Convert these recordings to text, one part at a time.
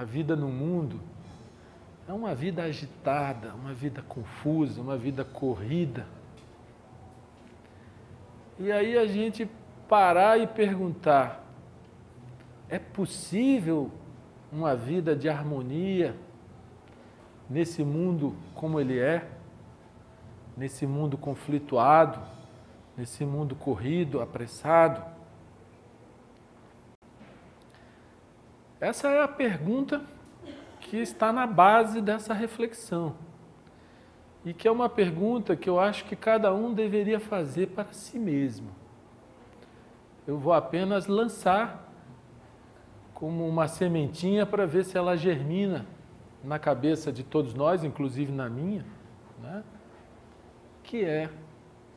a vida no mundo é uma vida agitada, uma vida confusa, uma vida corrida. E aí a gente parar e perguntar, é possível uma vida de harmonia nesse mundo como ele é? Nesse mundo conflituado, nesse mundo corrido, apressado? Essa é a pergunta que está na base dessa reflexão. E que é uma pergunta que eu acho que cada um deveria fazer para si mesmo. Eu vou apenas lançar como uma sementinha para ver se ela germina na cabeça de todos nós, inclusive na minha, né? Que é,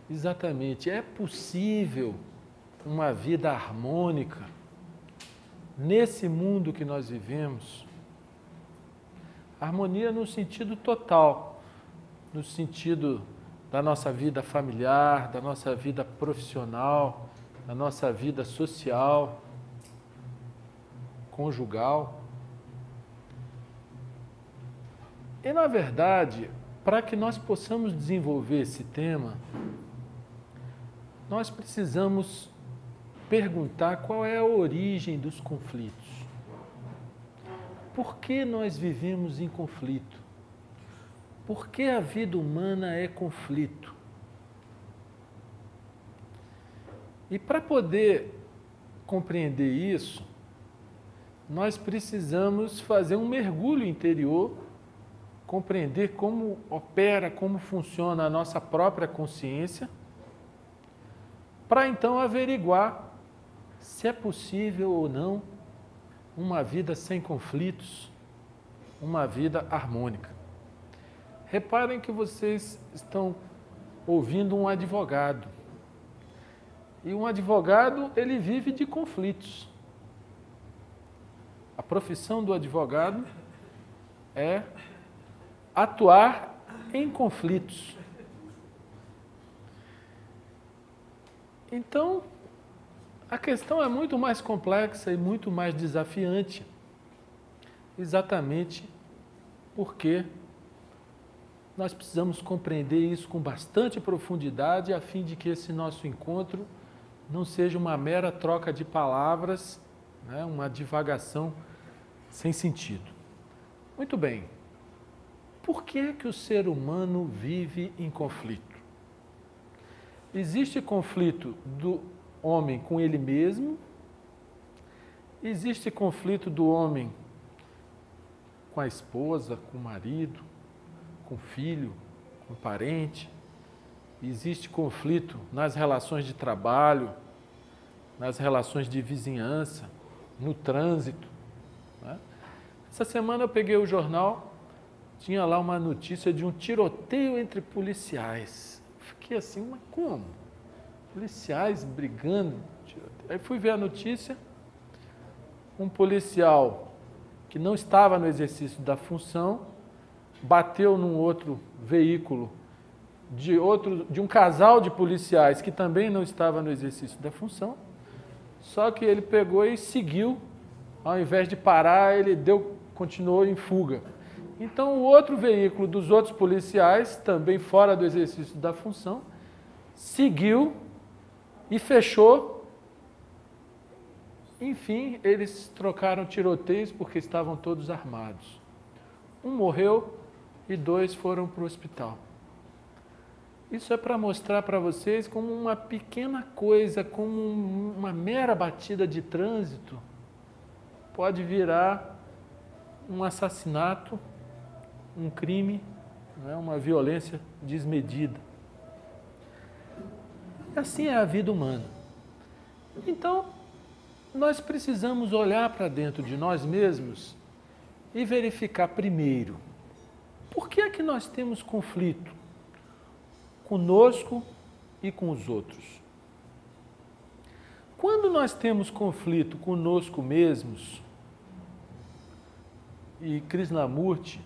exatamente, é possível uma vida harmônica nesse mundo que nós vivemos? Harmonia no sentido total, no sentido da nossa vida familiar, da nossa vida profissional, da nossa vida social, conjugal. E, na verdade, para que nós possamos desenvolver esse tema, nós precisamos perguntar qual é a origem dos conflitos. Por que nós vivemos em conflito? Por que a vida humana é conflito? E para poder compreender isso, nós precisamos fazer um mergulho interior, compreender como opera, como funciona a nossa própria consciência, para então averiguar se é possível ou não uma vida sem conflitos, uma vida harmônica. Reparem que vocês estão ouvindo um advogado. E um advogado, ele vive de conflitos. A profissão do advogado é atuar em conflitos. Então, a questão é muito mais complexa e muito mais desafiante, exatamente porque nós precisamos compreender isso com bastante profundidade, a fim de que esse nosso encontro não seja uma mera troca de palavras, né, uma divagação sem sentido. Muito bem. Por que é que o ser humano vive em conflito? Existe conflito do homem com ele mesmo, existe conflito do homem com a esposa, com o marido, com o filho, com o parente, existe conflito nas relações de trabalho, nas relações de vizinhança, no trânsito, né? Essa semana eu peguei o jornal, tinha lá uma notícia de um tiroteio entre policiais. Fiquei assim, mas como? Policiais brigando. Aí fui ver a notícia, um policial que não estava no exercício da função, bateu num outro veículo de um casal de policiais que também não estava no exercício da função, só que ele pegou e seguiu, ao invés de parar, ele continuou em fuga. Então o outro veículo dos outros policiais, também fora do exercício da função, seguiu e fechou. Enfim, eles trocaram tiroteios porque estavam todos armados. Um morreu e 2 foram para o hospital. Isso é para mostrar para vocês como uma pequena coisa, como uma mera batida de trânsito, pode virar um assassinato, um crime, né, uma violência desmedida. Assim é a vida humana. Então, nós precisamos olhar para dentro de nós mesmos e verificar primeiro, por que é que nós temos conflito conosco e com os outros? Quando nós temos conflito conosco mesmos, e Krishnamurti,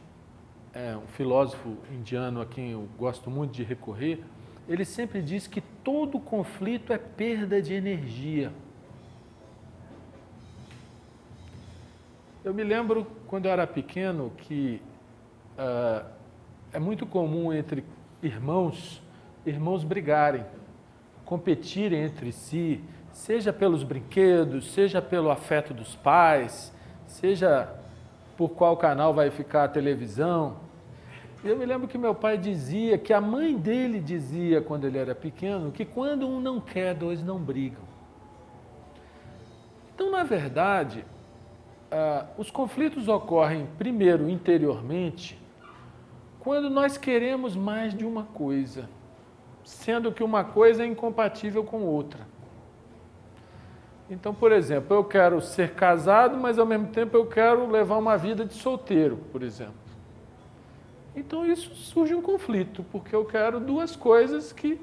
um filósofo indiano a quem eu gosto muito de recorrer, ele sempre diz que todo conflito é perda de energia. Eu me lembro, quando eu era pequeno, que é muito comum entre irmãos brigarem, competirem entre si, seja pelos brinquedos, seja pelo afeto dos pais, seja por qual canal vai ficar a televisão. Eu me lembro que meu pai dizia, que a mãe dele dizia quando ele era pequeno, que quando um não quer, dois não brigam. Então, na verdade, os conflitos ocorrem primeiro interiormente, quando nós queremos mais de uma coisa, sendo que uma coisa é incompatível com outra. Então, por exemplo, eu quero ser casado, mas ao mesmo tempo eu quero levar uma vida de solteiro, por exemplo. Então isso surge um conflito, porque eu quero duas coisas que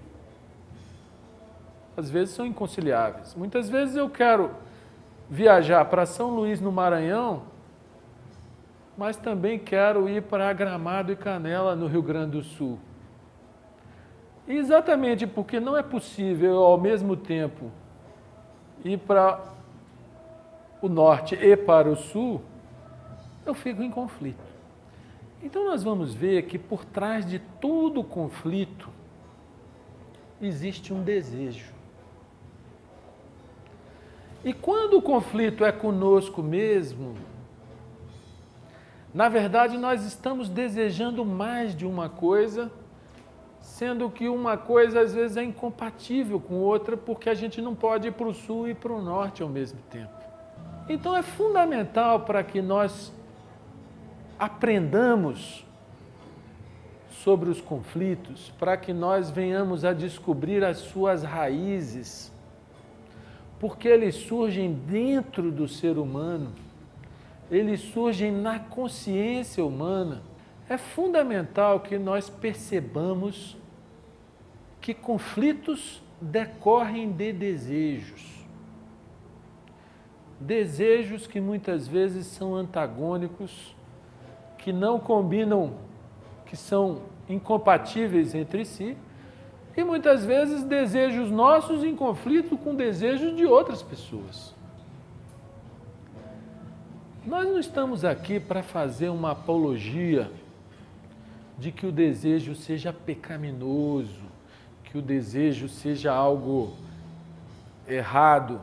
às vezes são inconciliáveis. Muitas vezes eu quero viajar para São Luís, no Maranhão, mas também quero ir para Gramado e Canela, no Rio Grande do Sul. E exatamente porque não é possível, ao mesmo tempo, ir para o norte e para o sul, eu fico em conflito. Então nós vamos ver que por trás de todo conflito existe um desejo. E quando o conflito é conosco mesmo, na verdade nós estamos desejando mais de uma coisa, sendo que uma coisa às vezes é incompatível com outra, porque a gente não pode ir para o sul e para o norte ao mesmo tempo. Então é fundamental para que nós aprendamos sobre os conflitos, para que nós venhamos a descobrir as suas raízes, porque eles surgem dentro do ser humano, eles surgem na consciência humana. É fundamental que nós percebamos que conflitos decorrem de desejos. Desejos que muitas vezes são antagônicos, que não combinam, que são incompatíveis entre si, e muitas vezes desejos nossos em conflito com desejos de outras pessoas. Nós não estamos aqui para fazer uma apologia de que o desejo seja pecaminoso, que o desejo seja algo errado,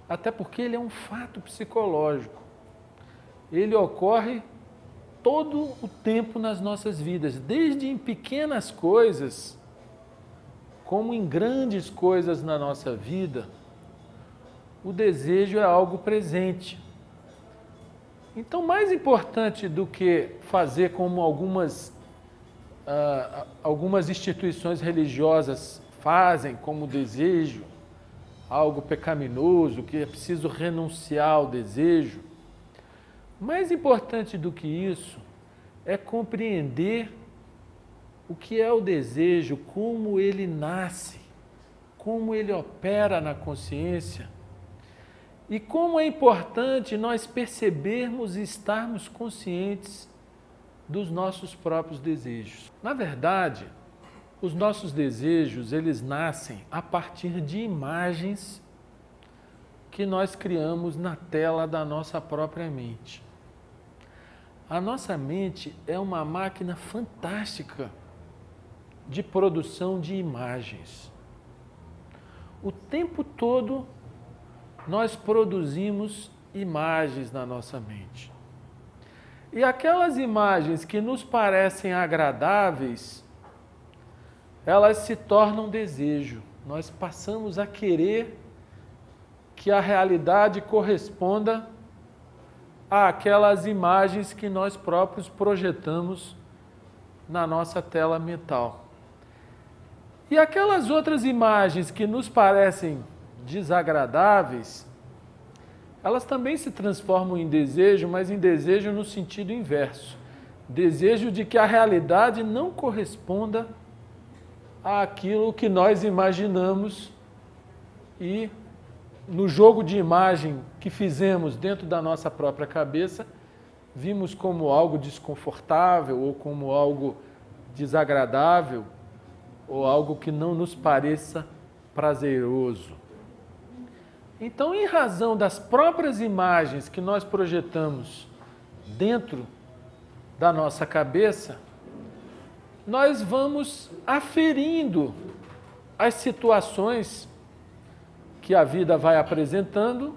até porque ele é um fato psicológico. Ele ocorre todo o tempo nas nossas vidas, desde em pequenas coisas, como em grandes coisas na nossa vida, o desejo é algo presente. Então, mais importante do que fazer como algumas instituições religiosas fazem, como desejo, algo pecaminoso, que é preciso renunciar ao desejo, mais importante do que isso é compreender o que é o desejo, como ele nasce, como ele opera na consciência e como é importante nós percebermos e estarmos conscientes dos nossos próprios desejos. Na verdade, os nossos desejos, eles nascem a partir de imagens que nós criamos na tela da nossa própria mente. A nossa mente é uma máquina fantástica de produção de imagens. O tempo todo nós produzimos imagens na nossa mente. E aquelas imagens que nos parecem agradáveis, elas se tornam desejo. Nós passamos a querer que a realidade corresponda àquelas imagens que nós próprios projetamos na nossa tela mental. E aquelas outras imagens que nos parecem desagradáveis, elas também se transformam em desejo, mas em desejo no sentido inverso. Desejo de que a realidade não corresponda àquilo que nós imaginamos e no jogo de imagem que fizemos dentro da nossa própria cabeça, vimos como algo desconfortável ou como algo desagradável ou algo que não nos pareça prazeroso. Então, em razão das próprias imagens que nós projetamos dentro da nossa cabeça, nós vamos aferindo as situações que a vida vai apresentando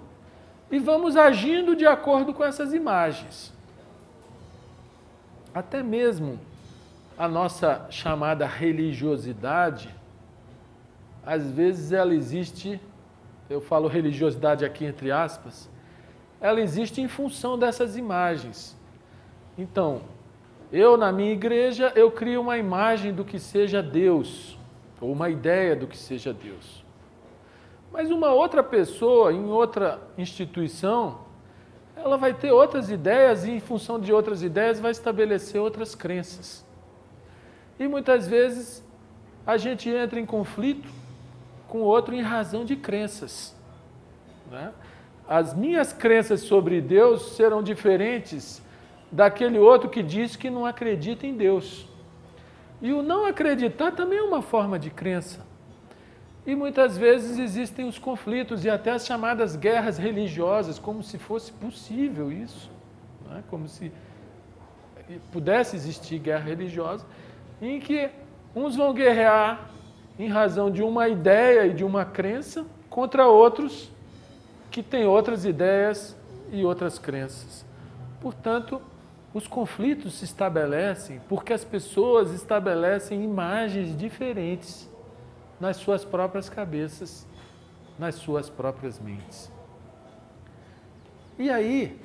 e vamos agindo de acordo com essas imagens. Até mesmo a nossa chamada religiosidade, às vezes ela existe, eu falo religiosidade aqui entre aspas, ela existe em função dessas imagens. Então, eu na minha igreja, eu crio uma imagem do que seja Deus, ou uma ideia do que seja Deus. Mas uma outra pessoa, em outra instituição, ela vai ter outras ideias e, em função de outras ideias, vai estabelecer outras crenças. E muitas vezes a gente entra em conflito com o outro em razão de crenças, né? As minhas crenças sobre Deus serão diferentes daquele outro que diz que não acredita em Deus. E o não acreditar também é uma forma de crença. E muitas vezes existem os conflitos e até as chamadas guerras religiosas, como se fosse possível isso, né? Como se pudesse existir guerra religiosa, em que uns vão guerrear em razão de uma ideia e de uma crença contra outros que têm outras ideias e outras crenças. Portanto, os conflitos se estabelecem porque as pessoas estabelecem imagens diferentes nas suas próprias cabeças, nas suas próprias mentes. E aí,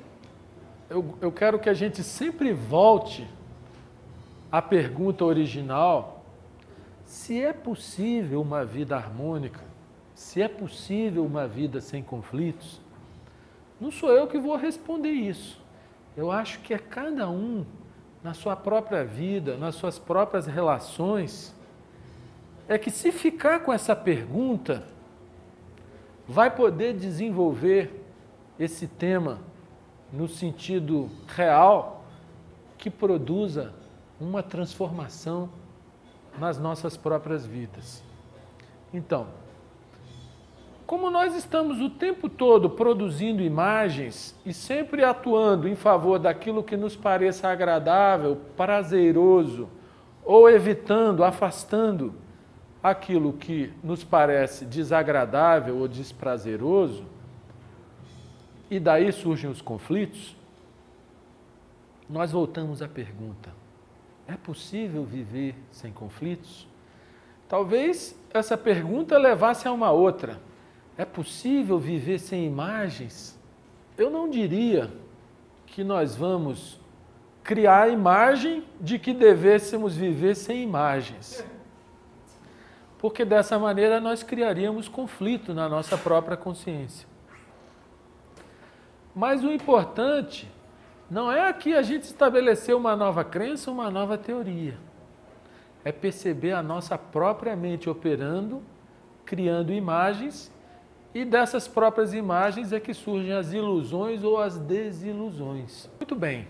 eu quero que a gente sempre volte à pergunta original, se é possível uma vida harmônica, se é possível uma vida sem conflitos. Não sou eu que vou responder isso. Eu acho que é cada um, na sua própria vida, nas suas próprias relações, é que se ficar com essa pergunta, vai poder desenvolver esse tema no sentido real que produza uma transformação nas nossas próprias vidas. Então, como nós estamos o tempo todo produzindo imagens e sempre atuando em favor daquilo que nos pareça agradável, prazeroso, ou evitando, afastando aquilo que nos parece desagradável ou desprazeroso, e daí surgem os conflitos, nós voltamos à pergunta: é possível viver sem conflitos? Talvez essa pergunta levasse a uma outra: é possível viver sem imagens? Eu não diria que nós vamos criar a imagem de que devêssemos viver sem imagens, porque dessa maneira nós criaríamos conflito na nossa própria consciência. Mas o importante não é aqui a gente estabelecer uma nova crença, uma nova teoria. É perceber a nossa própria mente operando, criando imagens, e dessas próprias imagens é que surgem as ilusões ou as desilusões. Muito bem.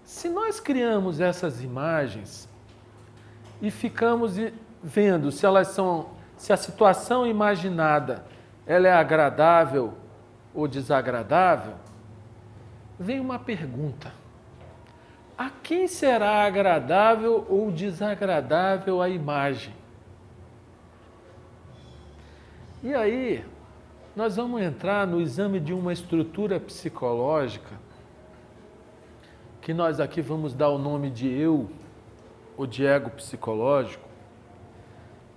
Se nós criamos essas imagens e ficamos vendo se a situação imaginada ela é agradável ou desagradável, vem uma pergunta: a quem será agradável ou desagradável a imagem? E aí, nós vamos entrar no exame de uma estrutura psicológica, que nós aqui vamos dar o nome de eu, ou de ego psicológico,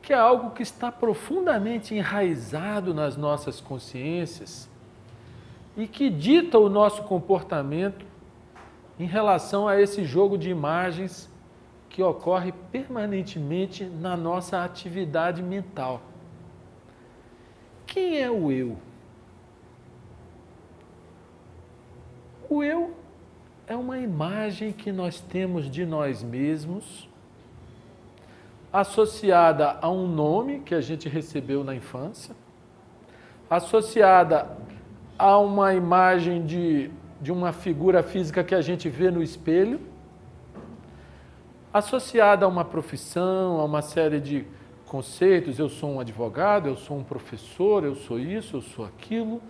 que é algo que está profundamente enraizado nas nossas consciências e que dita o nosso comportamento em relação a esse jogo de imagens que ocorre permanentemente na nossa atividade mental. Quem é o eu? O eu é uma imagem que nós temos de nós mesmos, associada a um nome que a gente recebeu na infância, associada a uma imagem de uma figura física que a gente vê no espelho, associada a uma profissão, a uma série de conceitos, eu sou um advogado, eu sou um professor, eu sou isso, eu sou aquilo,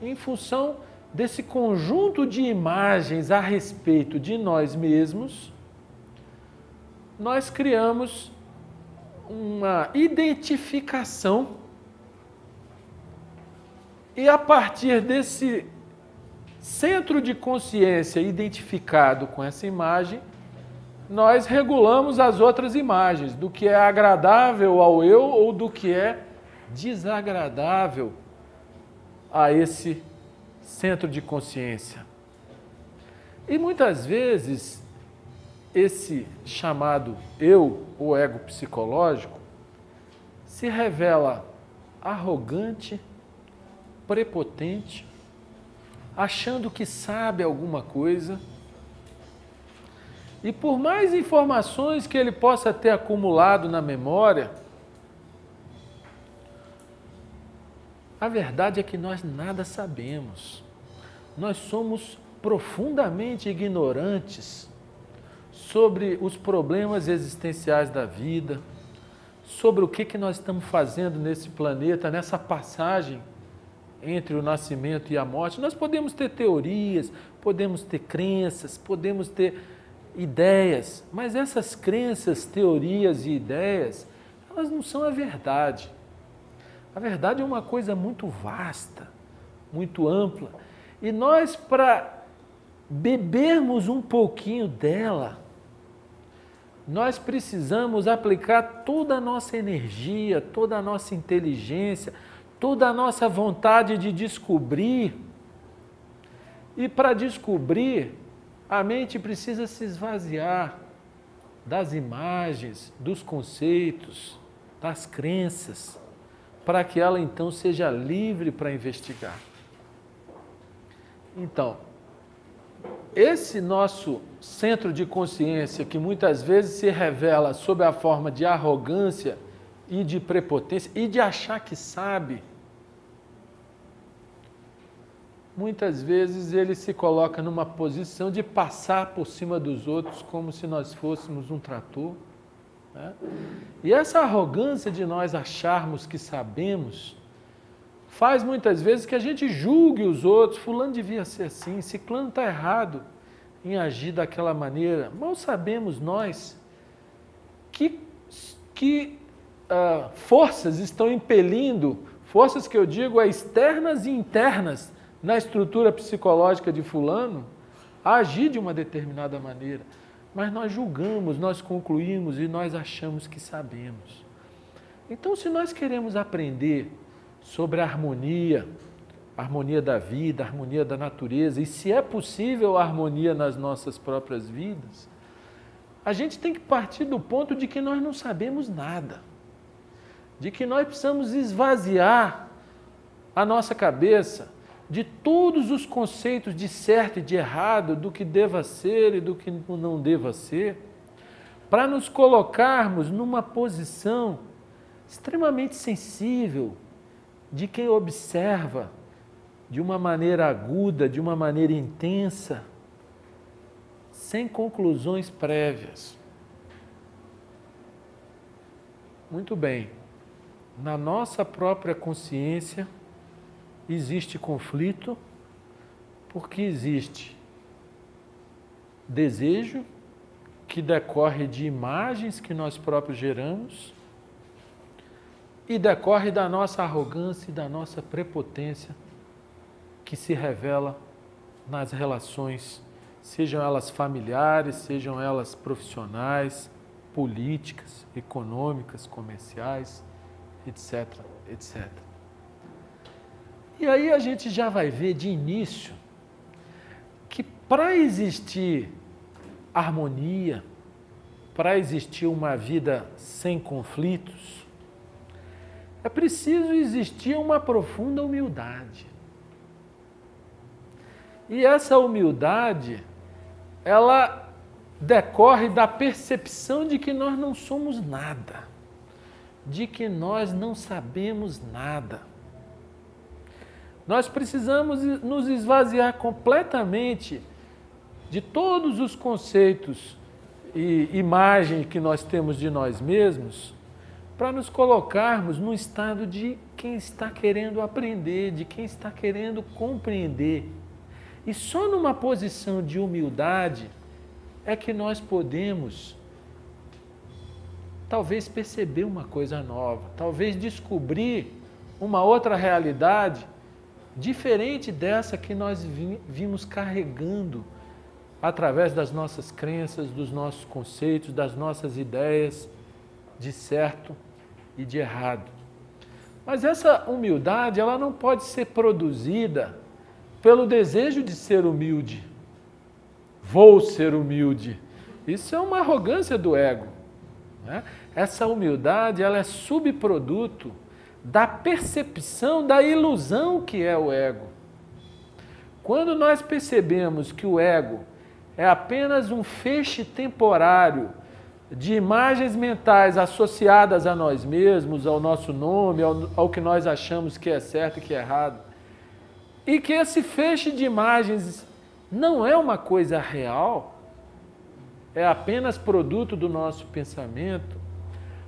em função desse conjunto de imagens a respeito de nós mesmos, nós criamos uma identificação e a partir desse centro de consciência identificado com essa imagem, nós regulamos as outras imagens, do que é agradável ao eu ou do que é desagradável a esse centro de consciência. E muitas vezes, esse chamado eu, ou ego psicológico, se revela arrogante, prepotente, achando que sabe alguma coisa. E por mais informações que ele possa ter acumulado na memória, a verdade é que nós nada sabemos. Nós somos profundamente ignorantes sobre os problemas existenciais da vida, sobre o que nós estamos fazendo nesse planeta, nessa passagem entre o nascimento e a morte. Nós podemos ter teorias, podemos ter crenças, podemos ter ideias, mas essas crenças, teorias e ideias, elas não são a verdade. A verdade é uma coisa muito vasta, muito ampla, e nós, para bebermos um pouquinho dela, nós precisamos aplicar toda a nossa energia, toda a nossa inteligência, toda a nossa vontade de descobrir. E para descobrir, a mente precisa se esvaziar das imagens, dos conceitos, das crenças, para que ela então seja livre para investigar. Então, esse nosso centro de consciência, que muitas vezes se revela sob a forma de arrogância e de prepotência e de achar que sabe, muitas vezes ele se coloca numa posição de passar por cima dos outros como se nós fôssemos um trator, né? E essa arrogância de nós acharmos que sabemos faz muitas vezes que a gente julgue os outros. Fulano devia ser assim, ciclano está errado em agir daquela maneira. Mal sabemos nós que forças estão impelindo, forças que eu digo externas e internas, na estrutura psicológica de fulano, a agir de uma determinada maneira. Mas nós julgamos, nós concluímos e nós achamos que sabemos. Então, se nós queremos aprender sobre a harmonia da vida, a harmonia da natureza, e se é possível a harmonia nas nossas próprias vidas, a gente tem que partir do ponto de que nós não sabemos nada, de que nós precisamos esvaziar a nossa cabeça de todos os conceitos de certo e de errado, do que deva ser e do que não deva ser, para nos colocarmos numa posição extremamente sensível de quem observa de uma maneira aguda, de uma maneira intensa, sem conclusões prévias. Muito bem, na nossa própria consciência, existe conflito, porque existe desejo que decorre de imagens que nós próprios geramos e decorre da nossa arrogância e da nossa prepotência que se revela nas relações, sejam elas familiares, sejam elas profissionais, políticas, econômicas, comerciais, etc, etc. E aí a gente já vai ver de início que para existir harmonia, para existir uma vida sem conflitos, é preciso existir uma profunda humildade. E essa humildade, ela decorre da percepção de que nós não somos nada, de que nós não sabemos nada. Nós precisamos nos esvaziar completamente de todos os conceitos e imagens que nós temos de nós mesmos, para nos colocarmos no estado de quem está querendo aprender, de quem está querendo compreender. E só numa posição de humildade é que nós podemos, talvez, perceber uma coisa nova, talvez descobrir uma outra realidade diferente dessa que nós vimos carregando através das nossas crenças, dos nossos conceitos, das nossas ideias de certo e de errado. Mas essa humildade, ela não pode ser produzida pelo desejo de ser humilde. Vou ser humilde. Isso é uma arrogância do ego, né? Essa humildade, ela é subproduto da percepção da ilusão que é o ego. Quando nós percebemos que o ego é apenas um feixe temporário de imagens mentais associadas a nós mesmos, ao nosso nome, ao que nós achamos que é certo e que é errado, e que esse feixe de imagens não é uma coisa real, é apenas produto do nosso pensamento,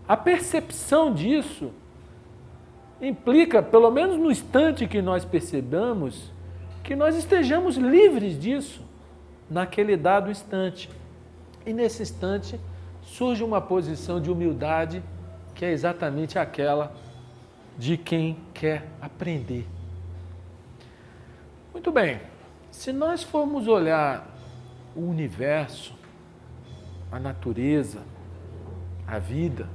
a percepção disso implica, pelo menos no instante que nós percebamos, que nós estejamos livres disso naquele dado instante. E nesse instante surge uma posição de humildade que é exatamente aquela de quem quer aprender. Muito bem, se nós formos olhar o universo, a natureza, a vida,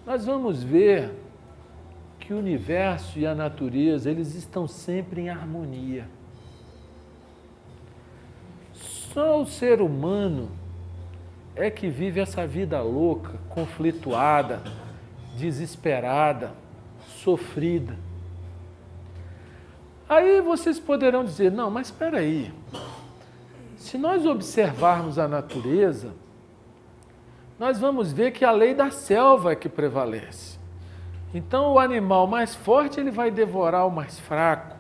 nós vamos ver que o universo e a natureza, eles estão sempre em harmonia. Só o ser humano é que vive essa vida louca, conflituada, desesperada, sofrida. Aí vocês poderão dizer, não, mas espera aí, se nós observarmos a natureza, nós vamos ver que a lei da selva é que prevalece. Então o animal mais forte, ele vai devorar o mais fraco.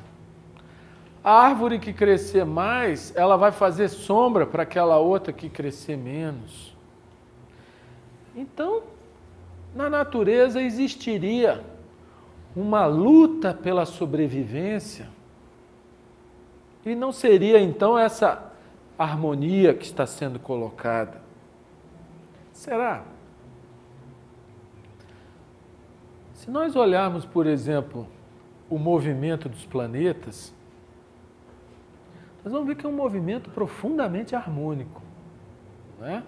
A árvore que crescer mais, ela vai fazer sombra para aquela outra que crescer menos. Então, na natureza existiria uma luta pela sobrevivência e não seria então essa harmonia que está sendo colocada. Será? Se nós olharmos, por exemplo, o movimento dos planetas, nós vamos ver que é um movimento profundamente harmônico, não é?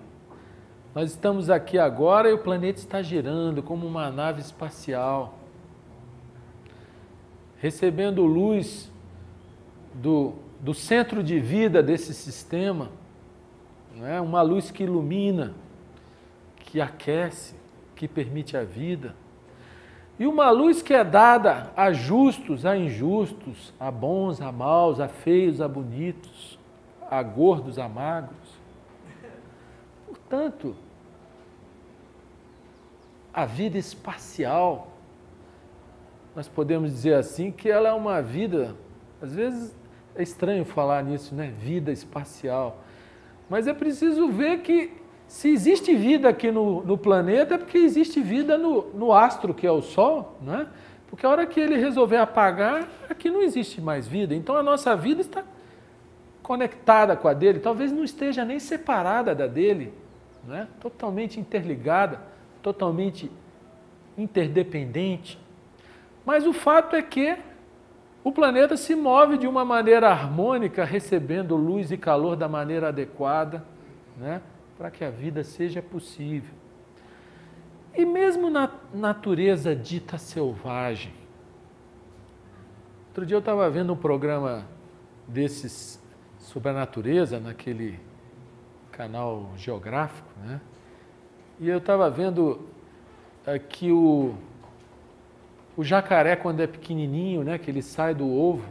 Nós estamos aqui agora e o planeta está girando como uma nave espacial, recebendo luz do centro de vida desse sistema, não é? Uma luz que ilumina, que aquece, que permite a vida. E uma luz que é dada a justos, a injustos, a bons, a maus, a feios, a bonitos, a gordos, a magros. Portanto, a vida espacial, nós podemos dizer assim, que ela é uma vida, às vezes é estranho falar nisso, né? Vida espacial. Mas é preciso ver que se existe vida aqui no planeta, é porque existe vida no astro, que é o Sol, não é? Porque a hora que ele resolver apagar, aqui não existe mais vida. Então a nossa vida está conectada com a dele, talvez não esteja nem separada da dele, não é? Totalmente interligada, totalmente interdependente. Mas o fato é que o planeta se move de uma maneira harmônica, recebendo luz e calor da maneira adequada, né? Para que a vida seja possível. E mesmo na natureza dita selvagem. Outro dia eu estava vendo um programa desses sobre a natureza, naquele canal geográfico, né? E eu estava vendo que o jacaré, quando é pequenininho, né, que ele sai do ovo,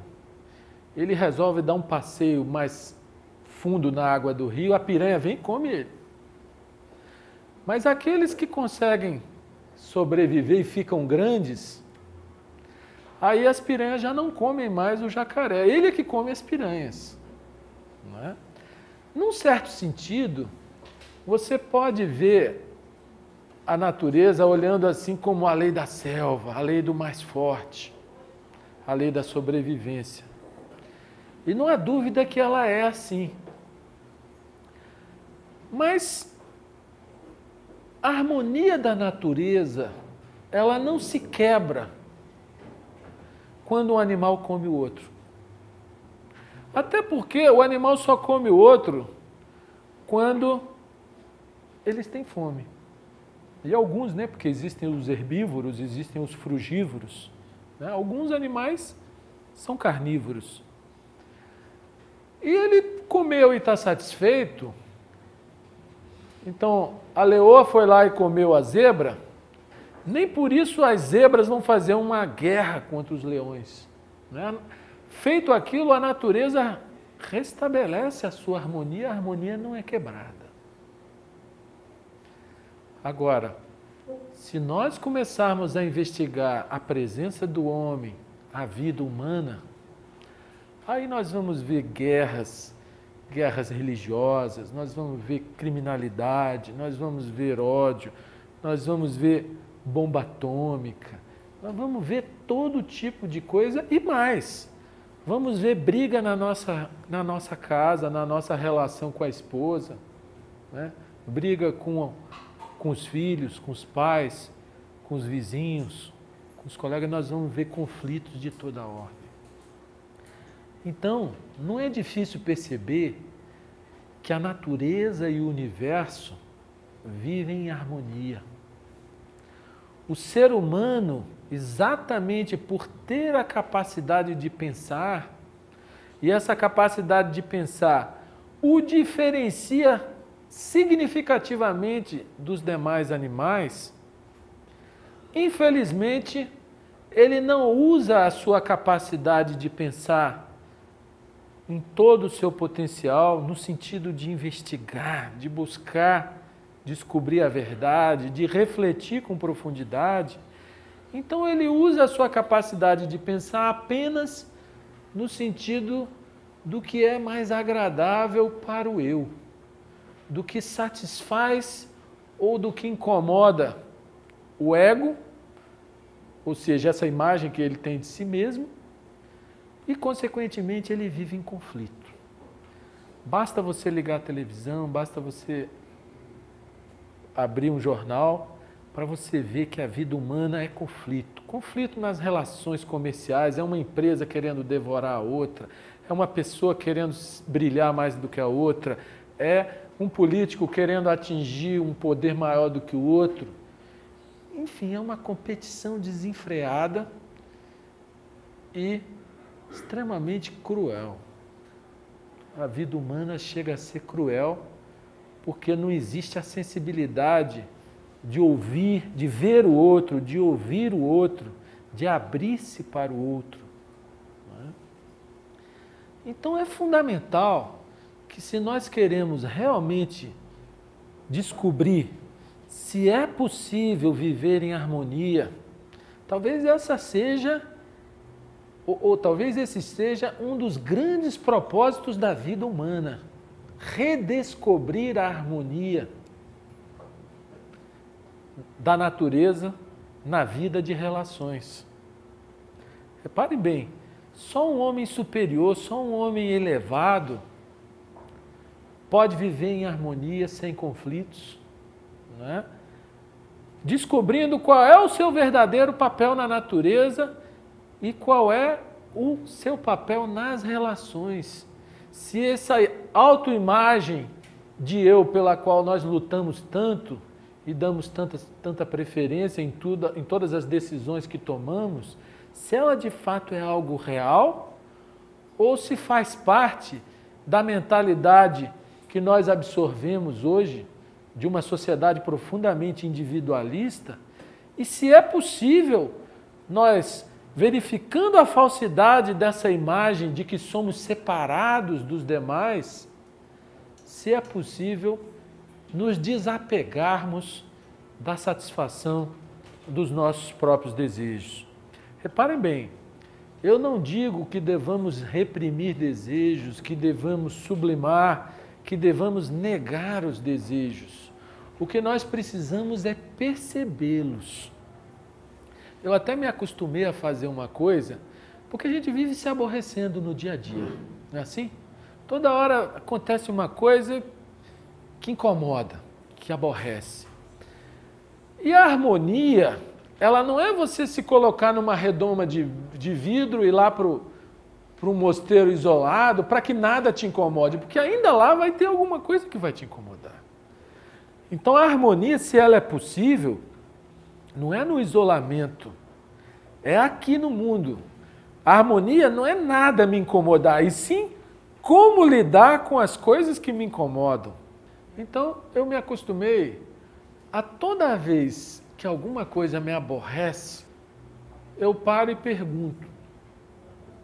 ele resolve dar um passeio mais fundo na água do rio, a piranha vem e come ele. Mas aqueles que conseguem sobreviver e ficam grandes, aí as piranhas já não comem mais o jacaré, ele é que come as piranhas, não é? Num certo sentido, você pode ver a natureza olhando assim como a lei da selva, a lei do mais forte, a lei da sobrevivência. E não há dúvida que ela é assim. Mas a harmonia da natureza, ela não se quebra quando um animal come o outro. Até porque o animal só come o outro quando eles têm fome. E alguns, né? Porque existem os herbívoros, existem os frugívoros. Né? Alguns animais são carnívoros. E ele comeu e está satisfeito. Então, a leoa foi lá e comeu a zebra. Nem por isso as zebras vão fazer uma guerra contra os leões. Né? Feito aquilo, a natureza restabelece a sua harmonia, a harmonia não é quebrada. Agora, se nós começarmos a investigar a presença do homem, a vida humana, aí nós vamos ver guerras religiosas, nós vamos ver criminalidade, nós vamos ver ódio, nós vamos ver bomba atômica, nós vamos ver todo tipo de coisa e mais. Vamos ver briga na nossa casa, na nossa relação com a esposa, né? Briga com os filhos, com os pais, com os vizinhos, com os colegas, nós vamos ver conflitos de toda ordem. Então, não é difícil perceber que a natureza e o universo vivem em harmonia. O ser humano, exatamente por ter a capacidade de pensar, e essa capacidade de pensar o diferencia significativamente dos demais animais, infelizmente, ele não usa a sua capacidade de pensar em todo o seu potencial, no sentido de investigar, de buscar descobrir a verdade, de refletir com profundidade. Então ele usa a sua capacidade de pensar apenas no sentido do que é mais agradável para o eu, do que satisfaz ou do que incomoda o ego, ou seja, essa imagem que ele tem de si mesmo, e consequentemente ele vive em conflito. Basta você ligar a televisão, basta você abrir um jornal para você ver que a vida humana é conflito. Conflito nas relações comerciais, é uma empresa querendo devorar a outra, é uma pessoa querendo brilhar mais do que a outra, é um político querendo atingir um poder maior do que o outro. Enfim, é uma competição desenfreada e extremamente cruel. A vida humana chega a ser cruel porque não existe a sensibilidade de ouvir, de ver o outro, de ouvir o outro, de abrir-se para o outro. Não é? Então é fundamental que, se nós queremos realmente descobrir se é possível viver em harmonia, talvez essa seja, ou talvez esse seja um dos grandes propósitos da vida humana, redescobrir a harmonia da natureza na vida de relações. Reparem bem, só um homem superior, só um homem elevado pode viver em harmonia, sem conflitos, né? Descobrindo qual é o seu verdadeiro papel na natureza e qual é o seu papel nas relações. Se essa autoimagem de eu pela qual nós lutamos tanto e damos tanta preferência em todas as decisões que tomamos, se ela de fato é algo real ou se faz parte da mentalidade que nós absorvemos hoje de uma sociedade profundamente individualista, e se é possível nós, verificando a falsidade dessa imagem de que somos separados dos demais, se é possível nos desapegarmos da satisfação dos nossos próprios desejos. Reparem bem, eu não digo que devamos reprimir desejos, que devamos sublimar, que devamos negar os desejos. O que nós precisamos é percebê-los. Eu até me acostumei a fazer uma coisa, porque a gente vive se aborrecendo no dia a dia, não é assim? Toda hora acontece uma coisa que incomoda, que aborrece. E a harmonia, ela não é você se colocar numa redoma de vidro e ir lá para um mosteiro isolado para que nada te incomode, porque ainda lá vai ter alguma coisa que vai te incomodar. Então a harmonia, se ela é possível, não é no isolamento, é aqui no mundo. A harmonia não é nada me incomodar, e sim como lidar com as coisas que me incomodam. Então eu me acostumei a toda vez que alguma coisa me aborrece, eu paro e pergunto,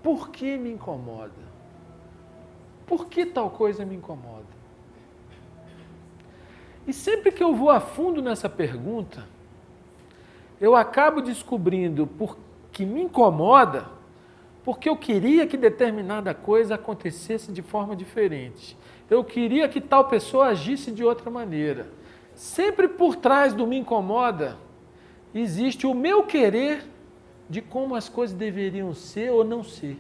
por que me incomoda? Por que tal coisa me incomoda? E sempre que eu vou a fundo nessa pergunta, eu acabo descobrindo por que me incomoda, porque eu queria que determinada coisa acontecesse de forma diferente. Eu queria que tal pessoa agisse de outra maneira. Sempre por trás do me incomoda, existe o meu querer de como as coisas deveriam ser ou não ser.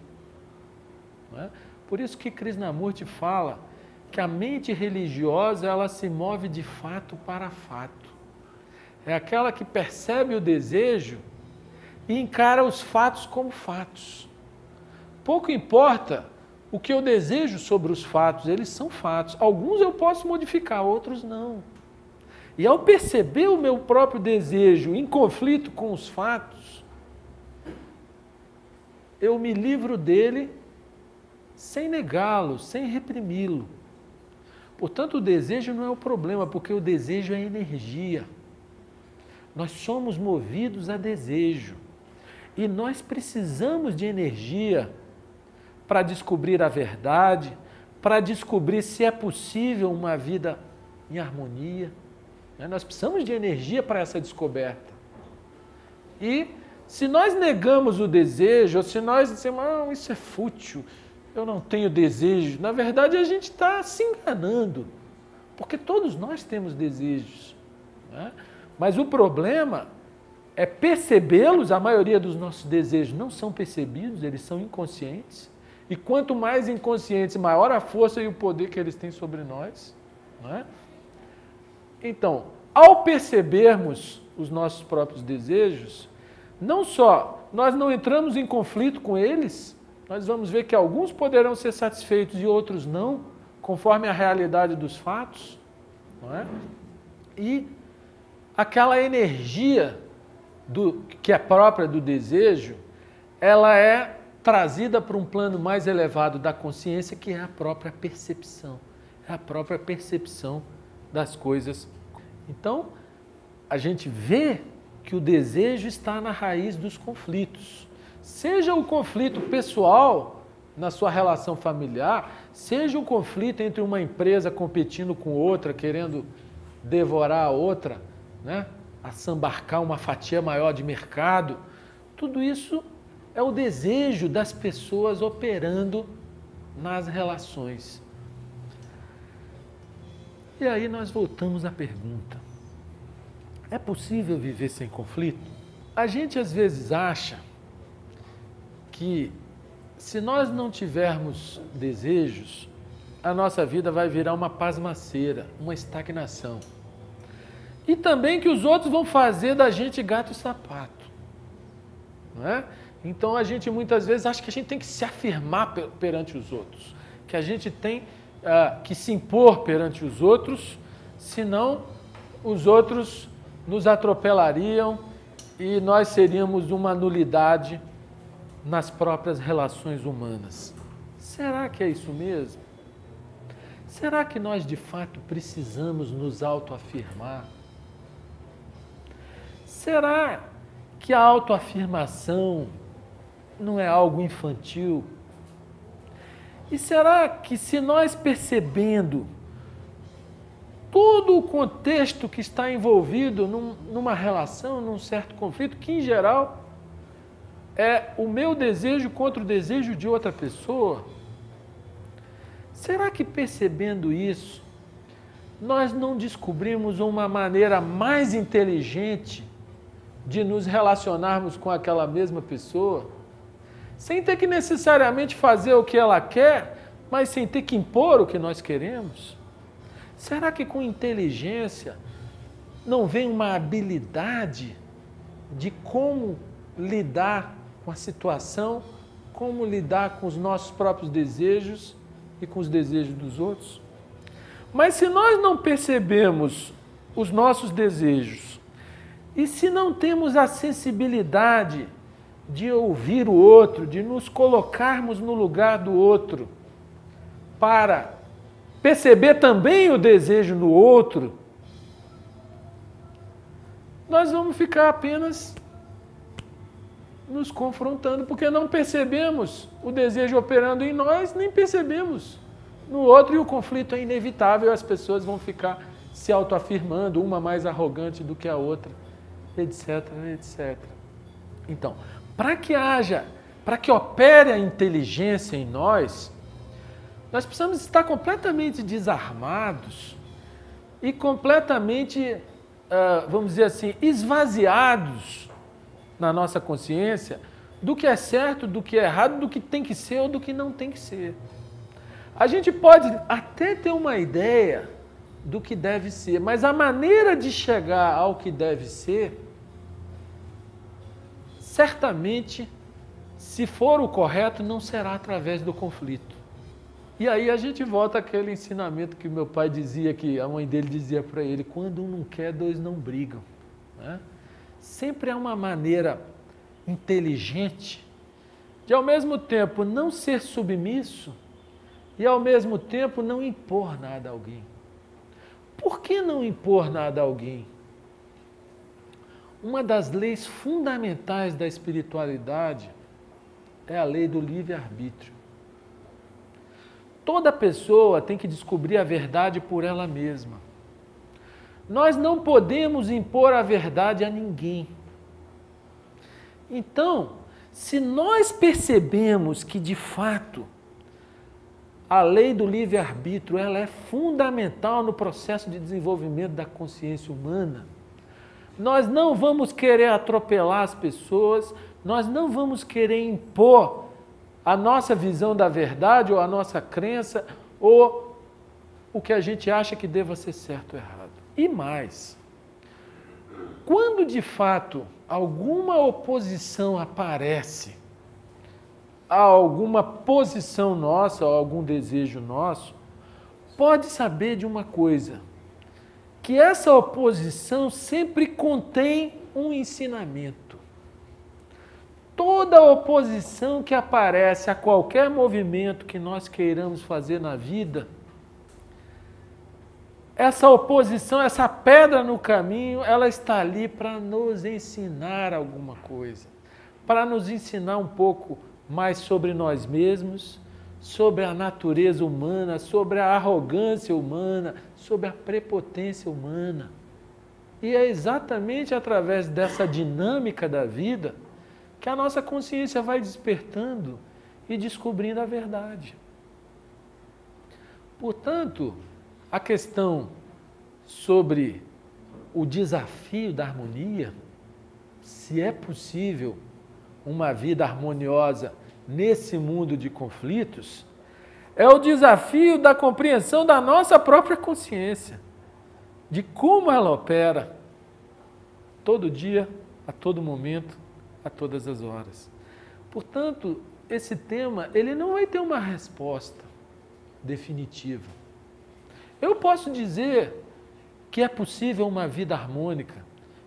Não é? Por isso que Krishnamurti fala que a mente religiosa ela se move de fato para fato. É aquela que percebe o desejo e encara os fatos como fatos. Pouco importa o que eu desejo sobre os fatos, eles são fatos. Alguns eu posso modificar, outros não. E ao perceber o meu próprio desejo em conflito com os fatos, eu me livro dele sem negá-lo, sem reprimi-lo. Portanto, o desejo não é o problema, porque o desejo é energia. Nós somos movidos a desejo. E nós precisamos de energia para descobrir a verdade, para descobrir se é possível uma vida em harmonia. Nós precisamos de energia para essa descoberta. E se nós negamos o desejo, ou se nós dizemos, não, isso é fútil, eu não tenho desejo, na verdade a gente está se enganando, porque todos nós temos desejos. Né? Mas o problema é percebê-los. A maioria dos nossos desejos não são percebidos, eles são inconscientes. E quanto mais inconscientes, maior a força e o poder que eles têm sobre nós. Não é? Então, ao percebermos os nossos próprios desejos, não só nós não entramos em conflito com eles, nós vamos ver que alguns poderão ser satisfeitos e outros não, conforme a realidade dos fatos. Não é? E aquela energia que é própria do desejo, ela é trazida para um plano mais elevado da consciência, que é a própria percepção. É a própria percepção das coisas. Então, a gente vê que o desejo está na raiz dos conflitos. Seja o conflito pessoal na sua relação familiar, seja o conflito entre uma empresa competindo com outra, querendo devorar a outra, né? Assambarcar uma fatia maior de mercado. Tudo isso é o desejo das pessoas operando nas relações. E aí nós voltamos à pergunta: é possível viver sem conflito? A gente às vezes acha que se nós não tivermos desejos, a nossa vida vai virar uma pasmaceira, uma estagnação. E também que os outros vão fazer da gente gato e sapato. Não é? Então a gente muitas vezes acha que a gente tem que se afirmar perante os outros, que a gente tem que se impor perante os outros, senão os outros nos atropelariam e nós seríamos uma nulidade nas próprias relações humanas. Será que é isso mesmo? Será que nós de fato precisamos nos autoafirmar? Será que a autoafirmação não é algo infantil? E será que se nós percebendo todo o contexto que está envolvido numa relação, num certo conflito, que em geral é o meu desejo contra o desejo de outra pessoa, será que percebendo isso, nós não descobrimos uma maneira mais inteligente de nos relacionarmos com aquela mesma pessoa, sem ter que necessariamente fazer o que ela quer, mas sem ter que impor o que nós queremos? Será que com inteligência não vem uma habilidade de como lidar com a situação, como lidar com os nossos próprios desejos e com os desejos dos outros? Mas se nós não percebemos os nossos desejos e se não temos a sensibilidade de ouvir o outro, de nos colocarmos no lugar do outro, para perceber também o desejo no outro, nós vamos ficar apenas nos confrontando, porque não percebemos o desejo operando em nós, nem percebemos no outro, e o conflito é inevitável, as pessoas vão ficar se autoafirmando, uma mais arrogante do que a outra, etc, etc. Então, para que opere a inteligência em nós, nós precisamos estar completamente desarmados e completamente, vamos dizer assim, esvaziados na nossa consciência do que é certo, do que é errado, do que tem que ser ou do que não tem que ser. A gente pode até ter uma ideia do que deve ser, mas a maneira de chegar ao que deve ser, certamente, se for o correto, não será através do conflito. E aí a gente volta àquele ensinamento que meu pai dizia, que a mãe dele dizia para ele: quando um não quer, dois não brigam. Né? Sempre é uma maneira inteligente de, ao mesmo tempo, não ser submisso e, ao mesmo tempo, não impor nada a alguém. Por que não impor nada a alguém? Uma das leis fundamentais da espiritualidade é a lei do livre-arbítrio. Toda pessoa tem que descobrir a verdade por ela mesma. Nós não podemos impor a verdade a ninguém. Então, se nós percebemos que, de fato, a lei do livre-arbítrio ela é fundamental no processo de desenvolvimento da consciência humana, nós não vamos querer atropelar as pessoas, nós não vamos querer impor a nossa visão da verdade ou a nossa crença ou o que a gente acha que deva ser certo ou errado. E mais, quando de fato alguma oposição aparece a alguma posição nossa ou algum desejo nosso, pode saber de uma coisa, que essa oposição sempre contém um ensinamento. Toda oposição que aparece a qualquer movimento que nós queiramos fazer na vida, essa oposição, essa pedra no caminho, ela está ali para nos ensinar alguma coisa, para nos ensinar um pouco mais sobre nós mesmos, sobre a natureza humana, sobre a arrogância humana, sobre a prepotência humana. E é exatamente através dessa dinâmica da vida que a nossa consciência vai despertando e descobrindo a verdade. Portanto, a questão sobre o desafio da harmonia, se é possível uma vida harmoniosa nesse mundo de conflitos, é o desafio da compreensão da nossa própria consciência, de como ela opera todo dia, a todo momento, a todas as horas. Portanto, esse tema, ele não vai ter uma resposta definitiva. Eu posso dizer que é possível uma vida harmônica,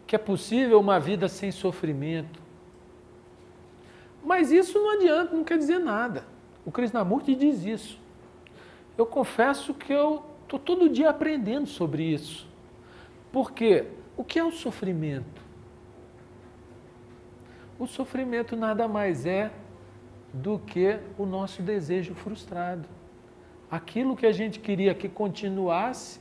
que é possível uma vida sem sofrimento. Mas isso não adianta, não quer dizer nada. O Krishnamurti diz isso. Eu confesso que eu estou todo dia aprendendo sobre isso. Por quê? O que é o sofrimento? O sofrimento nada mais é do que o nosso desejo frustrado. Aquilo que a gente queria que continuasse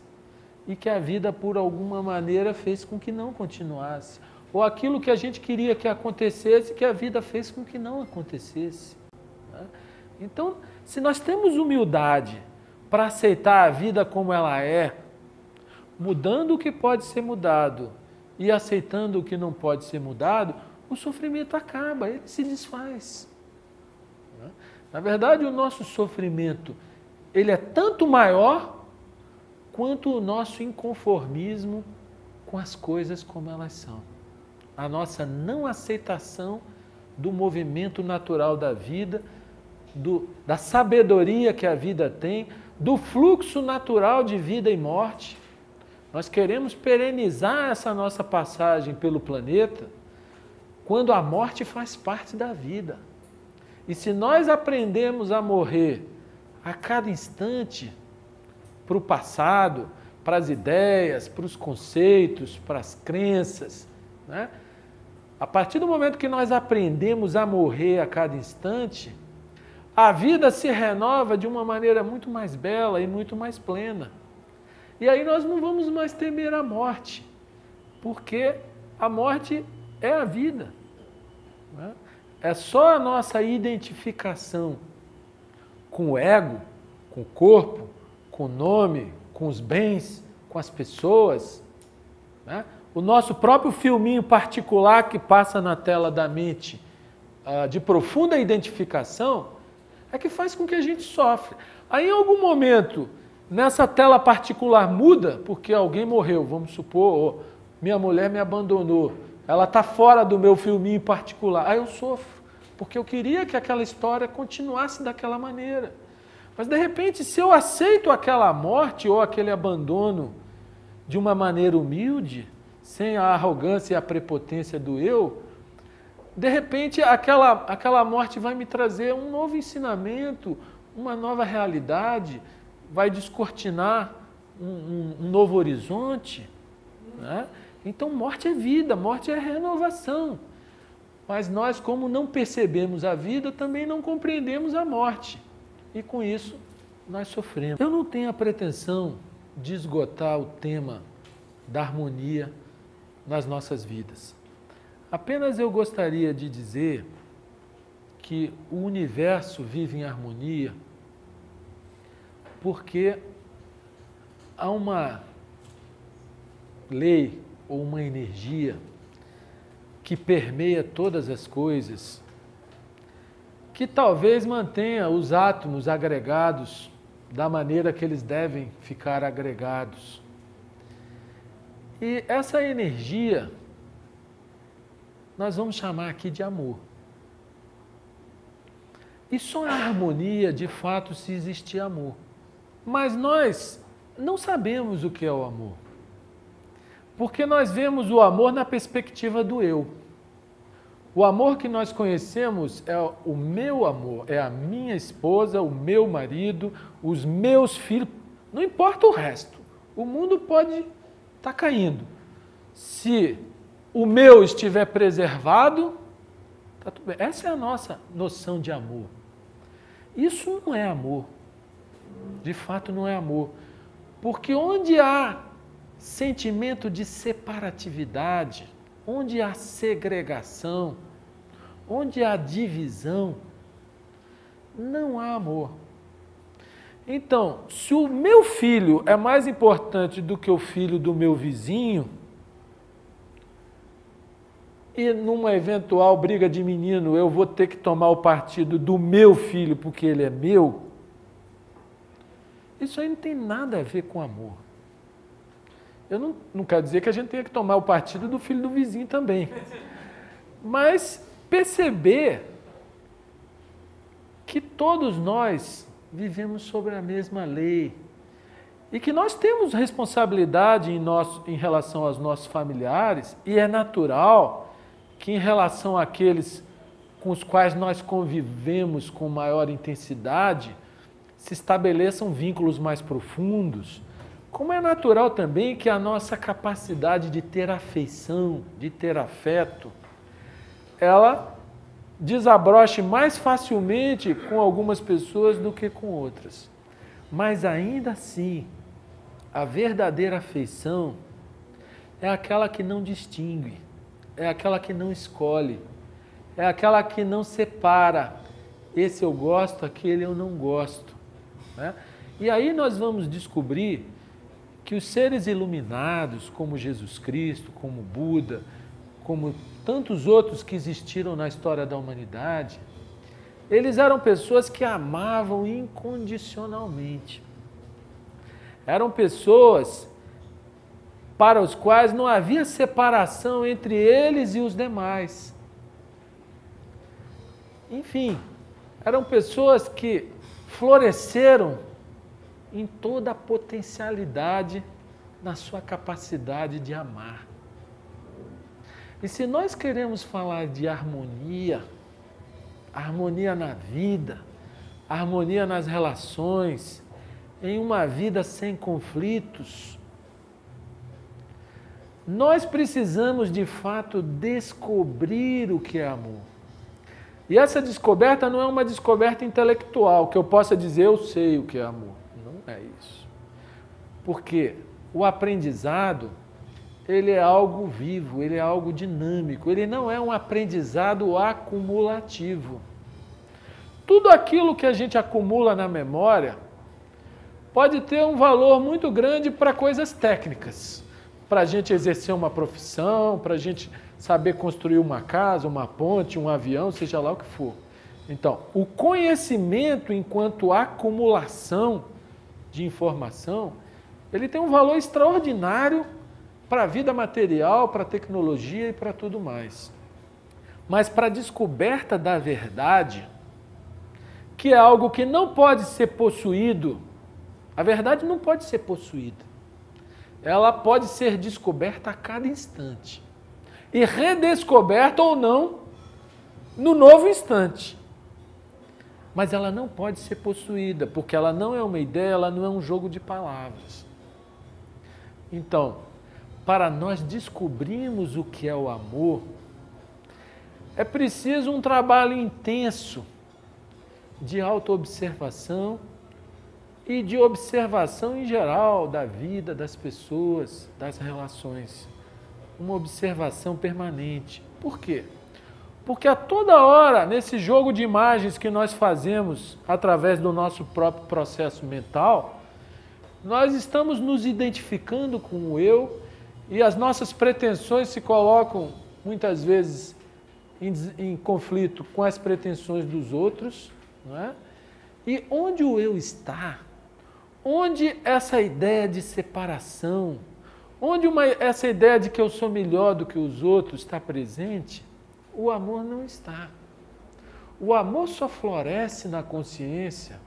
e que a vida, por alguma maneira, fez com que não continuasse. Ou aquilo que a gente queria que acontecesse, que a vida fez com que não acontecesse. Então, se nós temos humildade para aceitar a vida como ela é, mudando o que pode ser mudado e aceitando o que não pode ser mudado, o sofrimento acaba, ele se desfaz. Na verdade, o nosso sofrimento, ele é tanto maior quanto o nosso inconformismo com as coisas como elas são. A nossa não aceitação do movimento natural da vida, da sabedoria que a vida tem, do fluxo natural de vida e morte. Nós queremos perenizar essa nossa passagem pelo planeta quando a morte faz parte da vida. E se nós aprendemos a morrer a cada instante para o passado, para as ideias, para os conceitos, para as crenças, né? A partir do momento que nós aprendemos a morrer a cada instante, a vida se renova de uma maneira muito mais bela e muito mais plena. E aí nós não vamos mais temer a morte, porque a morte é a vida. Né? É só a nossa identificação com o ego, com o corpo, com o nome, com os bens, com as pessoas, né? O nosso próprio filminho particular que passa na tela da mente, de profunda identificação, é que faz com que a gente sofre. Aí, em algum momento, nessa tela particular muda, porque alguém morreu, vamos supor, minha mulher me abandonou, ela está fora do meu filminho particular. Aí eu sofro, porque eu queria que aquela história continuasse daquela maneira. Mas, de repente, se eu aceito aquela morte ou aquele abandono de uma maneira humilde, sem a arrogância e a prepotência do eu, de repente aquela morte vai me trazer um novo ensinamento, uma nova realidade, vai descortinar um novo horizonte. Né? Então, morte é vida, morte é renovação. Mas nós, como não percebemos a vida, também não compreendemos a morte. E com isso, nós sofremos. Eu não tenho a pretensão de esgotar o tema da harmonia nas nossas vidas. Apenas eu gostaria de dizer que o universo vive em harmonia porque há uma lei ou uma energia que permeia todas as coisas, que talvez mantenha os átomos agregados da maneira que eles devem ficar agregados. E essa energia nós vamos chamar aqui de amor. E só a harmonia, de fato, se existir amor. Mas nós não sabemos o que é o amor. Porque nós vemos o amor na perspectiva do eu. O amor que nós conhecemos é o meu amor, é a minha esposa, o meu marido, os meus filhos, não importa o resto. O mundo pode estar caindo. Se o meu estiver preservado, está tudo bem. Essa é a nossa noção de amor. Isso não é amor. De fato, não é amor. Porque onde há sentimento de separatividade, onde há segregação, onde há divisão, não há amor. Então, se o meu filho é mais importante do que o filho do meu vizinho, e numa eventual briga de menino eu vou ter que tomar o partido do meu filho porque ele é meu, isso aí não tem nada a ver com amor. Eu não quero dizer que a gente tenha que tomar o partido do filho do vizinho também. Mas perceber que todos nós vivemos sobre a mesma lei e que nós temos responsabilidade em relação aos nossos familiares, e é natural que em relação àqueles com os quais nós convivemos com maior intensidade, se estabeleçam vínculos mais profundos, como é natural também que a nossa capacidade de ter afeição, de ter afeto, ela desabroche mais facilmente com algumas pessoas do que com outras. Mas ainda assim, a verdadeira afeição é aquela que não distingue, é aquela que não escolhe, é aquela que não separa. Esse eu gosto, aquele eu não gosto. Né? E aí nós vamos descobrir que os seres iluminados, como Jesus Cristo, como Buda, como tantos outros que existiram na história da humanidade, eles eram pessoas que amavam incondicionalmente. Eram pessoas para os quais não havia separação entre eles e os demais. Enfim, eram pessoas que floresceram em toda a potencialidade na sua capacidade de amar. E se nós queremos falar de harmonia, harmonia na vida, harmonia nas relações, em uma vida sem conflitos, nós precisamos de fato descobrir o que é amor. E essa descoberta não é uma descoberta intelectual, que eu possa dizer eu sei o que é amor. Não é isso. Porque o aprendizado, ele é algo vivo, ele é algo dinâmico, ele não é um aprendizado acumulativo. Tudo aquilo que a gente acumula na memória pode ter um valor muito grande para coisas técnicas, para a gente exercer uma profissão, para a gente saber construir uma casa, uma ponte, um avião, seja lá o que for. Então, o conhecimento enquanto acumulação de informação, ele tem um valor extraordinário para a vida material, para a tecnologia e para tudo mais. Mas para a descoberta da verdade, que é algo que não pode ser possuído, a verdade não pode ser possuída. Ela pode ser descoberta a cada instante. E redescoberta ou não, no novo instante. Mas ela não pode ser possuída, porque ela não é uma ideia, ela não é um jogo de palavras. Então, para nós descobrirmos o que é o amor, é preciso um trabalho intenso de autoobservação e de observação em geral da vida, das pessoas, das relações. Uma observação permanente. Por quê? Porque a toda hora, nesse jogo de imagens que nós fazemos através do nosso próprio processo mental, nós estamos nos identificando com o eu e as nossas pretensões se colocam muitas vezes em conflito com as pretensões dos outros, não é? E onde o eu está, onde essa ideia de separação, onde essa ideia de que eu sou melhor do que os outros está presente, o amor não está. O amor só floresce na consciência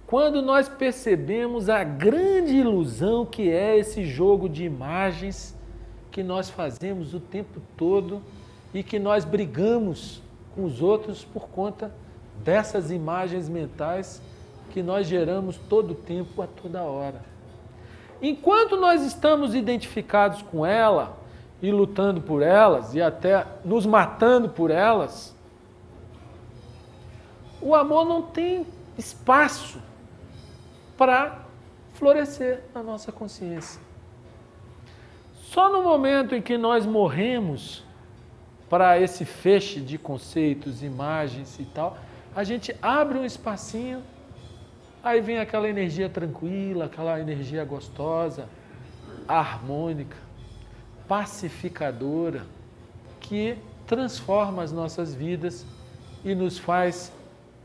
quando nós percebemos a grande ilusão que é esse jogo de imagens que nós fazemos o tempo todo e que nós brigamos com os outros por conta dessas imagens mentais que nós geramos todo o tempo, a toda hora. Enquanto nós estamos identificados com ela e lutando por elas e até nos matando por elas, o amor não tem espaço para florescer na nossa consciência. Só no momento em que nós morremos para esse feixe de conceitos, imagens e tal, a gente abre um espacinho, aí vem aquela energia tranquila, aquela energia gostosa, harmônica, pacificadora, que transforma as nossas vidas e nos faz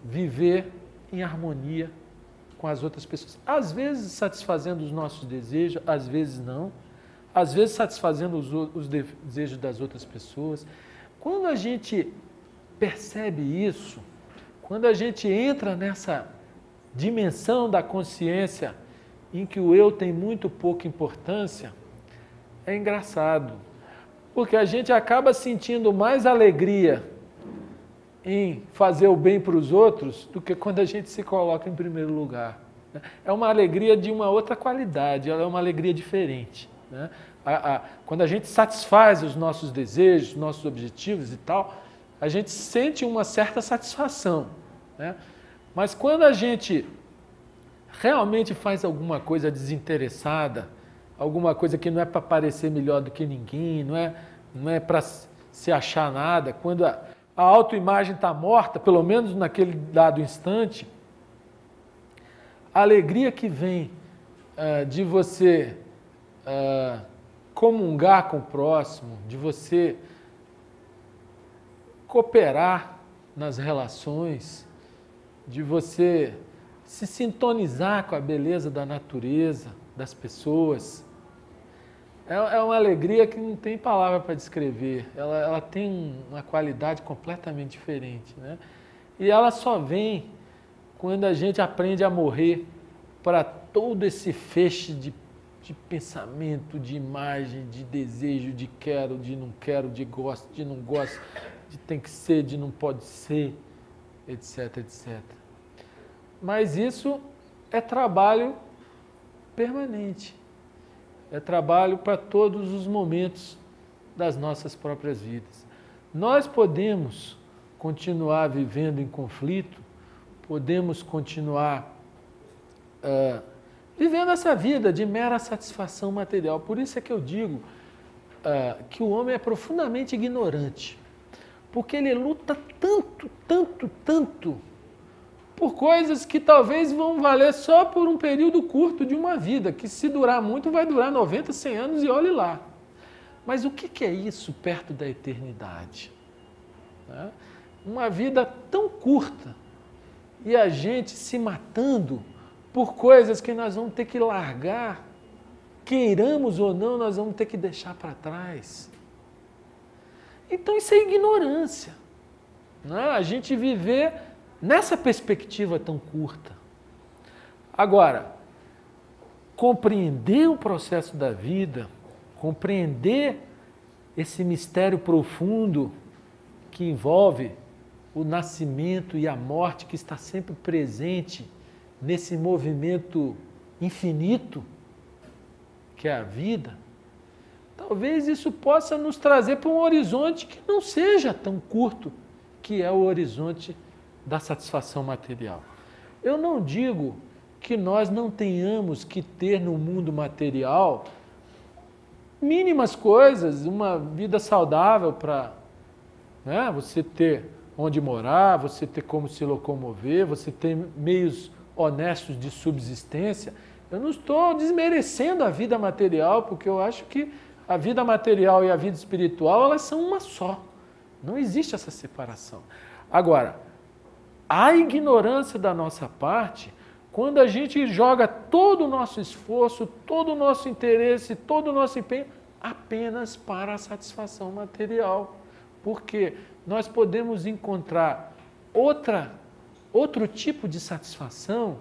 viver em harmonia com as outras pessoas. Às vezes satisfazendo os nossos desejos, às vezes não. Às vezes satisfazendo os desejos das outras pessoas. Quando a gente percebe isso, quando a gente entra nessa dimensão da consciência em que o eu tem muito pouca importância, é engraçado, porque a gente acaba sentindo mais alegria em fazer o bem para os outros do que quando a gente se coloca em primeiro lugar. É uma alegria de uma outra qualidade, ela é uma alegria diferente. Né? Quando a gente satisfaz os nossos desejos, os nossos objetivos e tal, a gente sente uma certa satisfação. Né? Mas quando a gente realmente faz alguma coisa desinteressada, alguma coisa que não é para parecer melhor do que ninguém, não é para se achar nada, quando a autoimagem está morta, pelo menos naquele dado instante, a alegria que vem de você comungar com o próximo, de você cooperar nas relações, de você se sintonizar com a beleza da natureza, das pessoas. É uma alegria que não tem palavra para descrever. Ela tem uma qualidade completamente diferente, né? E ela só vem quando a gente aprende a morrer para todo esse feixe de pensamento, de imagem, de desejo, de quero, de gosto, de não gosto, de tem que ser, de não pode ser, etc, etc. Mas isso é trabalho permanente. É trabalho para todos os momentos das nossas próprias vidas. Nós podemos continuar vivendo em conflito, podemos continuar vivendo essa vida de mera satisfação material. Por isso é que eu digo que o homem é profundamente ignorante, porque ele luta tanto por coisas que talvez vão valer só por um período curto de uma vida, que se durar muito vai durar 90, 100 anos e olhe lá. Mas o que é isso perto da eternidade? Uma vida tão curta e a gente se matando por coisas que nós vamos ter que largar, queiramos ou não, nós vamos ter que deixar para trás. Então isso é ignorância, né? A gente viver nessa perspectiva tão curta. Agora, compreender o processo da vida, compreender esse mistério profundo que envolve o nascimento e a morte, que está sempre presente nesse movimento infinito que é a vida, talvez isso possa nos trazer para um horizonte que não seja tão curto, que é o horizonte da satisfação material. Eu não digo que nós não tenhamos que ter no mundo material mínimas coisas, uma vida saudável para você ter onde morar, você ter como se locomover, você ter meios honestos de subsistência. Eu não estou desmerecendo a vida material, porque eu acho que a vida material e a vida espiritual, elas são uma só. Não existe essa separação. Agora, a ignorância da nossa parte, quando a gente joga todo o nosso esforço, todo o nosso interesse, todo o nosso empenho apenas para a satisfação material. Porque nós podemos encontrar outro tipo de satisfação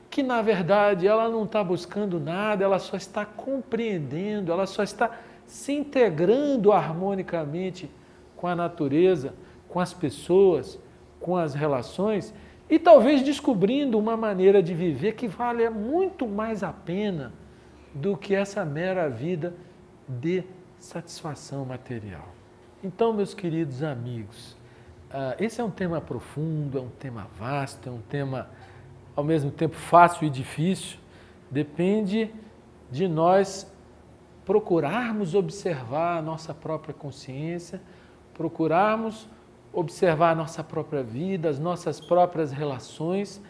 que, na verdade, ela não está buscando nada, ela só está compreendendo, ela só está se integrando harmonicamente com a natureza, com as pessoas, com as relações e talvez descobrindo uma maneira de viver que vale muito mais a pena do que essa mera vida de satisfação material. Então, meus queridos amigos, esse é um tema profundo, é um tema vasto, é um tema ao mesmo tempo fácil e difícil. Depende de nós procurarmos observar a nossa própria consciência, procurarmos observar a nossa própria vida, as nossas próprias relações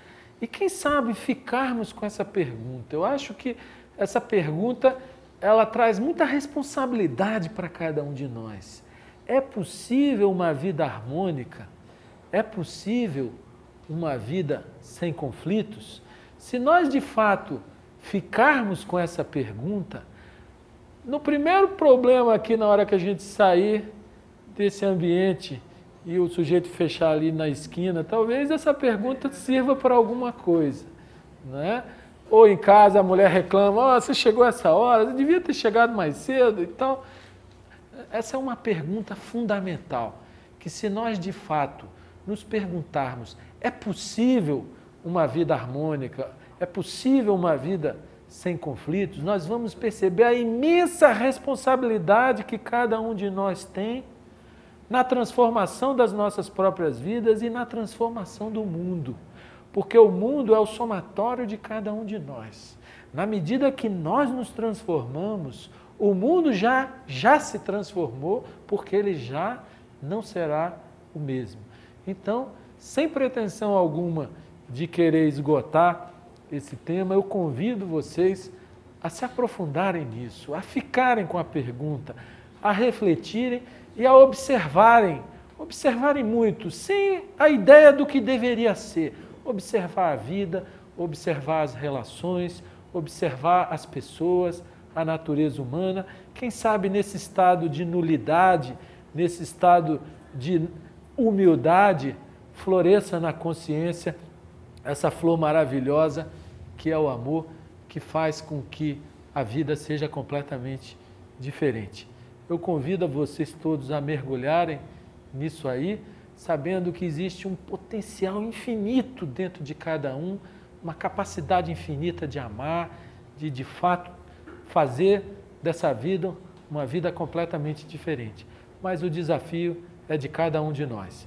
e, quem sabe, ficarmos com essa pergunta. Eu acho que essa pergunta, ela traz muita responsabilidade para cada um de nós. É possível uma vida harmônica? É possível uma vida sem conflitos? Se nós, de fato, ficarmos com essa pergunta, no primeiro problema aqui, na hora que a gente sair desse ambiente e o sujeito fechar ali na esquina, talvez essa pergunta sirva para alguma coisa, né? Ou em casa a mulher reclama, você chegou a essa hora, você devia ter chegado mais cedo e tal. Essa é uma pergunta fundamental, que se nós de fato nos perguntarmos, é possível uma vida harmônica, é possível uma vida sem conflitos, nós vamos perceber a imensa responsabilidade que cada um de nós tem na transformação das nossas próprias vidas e na transformação do mundo. Porque o mundo é o somatório de cada um de nós. Na medida que nós nos transformamos, o mundo já se transformou, porque ele já não será o mesmo. Então, sem pretensão alguma de querer esgotar esse tema, eu convido vocês a se aprofundarem nisso, a ficarem com a pergunta, a refletirem e a observarem muito, sem a ideia do que deveria ser. Observar a vida, observar as relações, observar as pessoas, a natureza humana. Quem sabe nesse estado de nulidade, nesse estado de humildade, floresça na consciência essa flor maravilhosa que é o amor, que faz com que a vida seja completamente diferente. Eu convido a vocês todos a mergulharem nisso aí, sabendo que existe um potencial infinito dentro de cada um, uma capacidade infinita de amar, de fato fazer dessa vida uma vida completamente diferente. Mas o desafio é de cada um de nós.